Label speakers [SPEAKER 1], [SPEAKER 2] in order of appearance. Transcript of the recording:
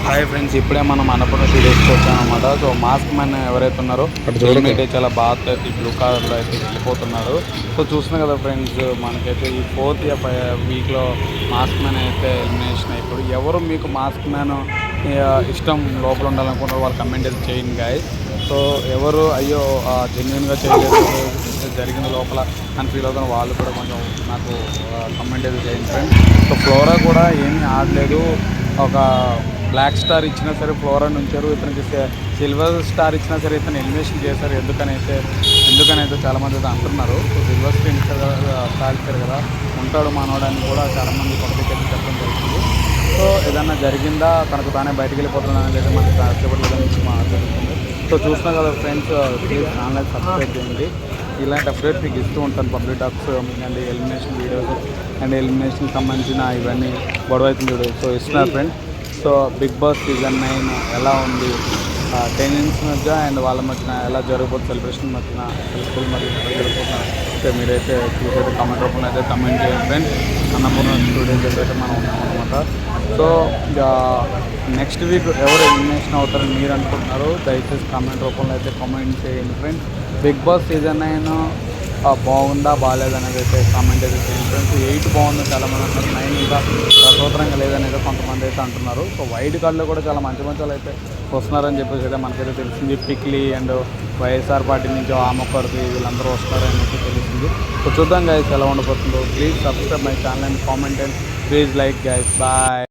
[SPEAKER 1] Hi friends, ఇప్పుడే మనం అన్నపూర్ణ స్టూడియోస్కి వచ్చామన్నమాట. సో మాస్క్ మ్యాన్ ఎవరైతే ఉన్నారో హెల్మెట్ చాలా బాగా అయితే బ్లూ కలర్లో అయితే వెళ్ళిపోతున్నాడు. సో చూస్తున్నాం కదా ఫ్రెండ్స్, మనకైతే ఈ 4th వీక్లో మాస్క్ మ్యాన్ అయితే ఎలిమినేషన్ అయిపోయి. ఎవరు మీకు మాస్క్ మ్యాన్ ఇష్టం లోపల ఉండాలనుకుంటారో వాళ్ళు కమెంట్ అయితే చేయండి గాయస్. సో ఎవరు అయ్యో జెన్యున్గా చేయలేదు జరిగింది లోపల అని ఫీల్ అవుతున్న వాళ్ళు కూడా కొంచెం నాకు కమెంట్ అయితే చేయండి ఫ్రెండ్స్. సో ఫ్లోరా కూడా ఏమీ ఆడలేదు. ఒక బ్లాక్ స్టార్ ఇచ్చినా సరే ఫ్లోరాని ఉంచారు, ఇతనికి సిల్వర్ స్టార్ ఇచ్చినా సరే ఇతను ఎలిమినేషన్ చేశారు. ఎందుకనైతే చాలామంది అయితే అంటున్నారు. సో సిల్వర్ స్క్రీన్ స్టార్ ఇచ్చారు కదా, ఉంటాడు మనోడని కూడా చాలామంది కొంతకైతే చెప్పడం జరుగుతుంది. సో ఏదన్నా జరిగిందా, తనకు తానే బయటకు వెళ్ళిపోతుందా అనేది మనకి కాసేపట్లో తెలుస్తుంది. సో చూసినా కదా ఫ్రెండ్స్, ప్లీజ్ ఛానల్ సబ్స్క్రైబ్ చేయండి. ఇలాంటి అప్డేట్స్ మీకు ఇస్తూ ఉంటాను, public talks and elimination videos and ఎలిమినేషన్కి సంబంధించిన ఇవన్నీ గొడవ అవుతుంది వీడియోస్ సో ఇస్తున్నారు friends. So Bigg Boss season 9 ఎలా ఉంది, టెనిన్స్ మధ్య అండ్ వాళ్ళ మధ్యన ఎలా జరగబోతుంది, సెలబ్రేషన్ మధ్యన సెలబ్రేషన్ మధ్య ఎలా జరుగుతున్నారు అంటే మీరైతే చూసైతే కామెంట్ రూపంలో అయితే కమెంట్ చేయండి ఫ్రెండ్స్. అన్నపూర్ణ స్టూడియోస్ అయితే మనం ఉన్నామన్నమాట. సో నెక్స్ట్ వీక్ ఎవరు ఎలిమినేషన్ అవుతారని మీరు అనుకుంటున్నారు, దయచేసి కామెంట్ రూపంలో అయితే కామెంట్ చేయండి ఫ్రెండ్స్. బిగ్ బాస్ సీజన్ 9 బాగుందా బాగాలేదనేది అయితే కామెంట్ అయితే చేయండి ఫ్రెండ్స్. 8 బాగుంది చాలామంది అంటున్నారు, 9 ఇంకా ప్రతోత్తరంగా లేదనేది కొంతమంది అయితే అంటున్నారు. సో వైడ్ కార్డులో కూడా చాలా మంచి వాళ్ళు అయితే వస్తున్నారని చెప్పేసి అయితే మనకైతే తెలిసింది. పిక్లీ అండ్ వైఎస్ఆర్ పార్టీ నుంచి ఆమొక్కరికి వీళ్ళందరూ వస్తున్నారని అయితే తెలిసింది. సో చూద్దాం గైస్ ఎలా ఉండబోతుందో. Please subscribe my channel and comment and please like guys. Bye.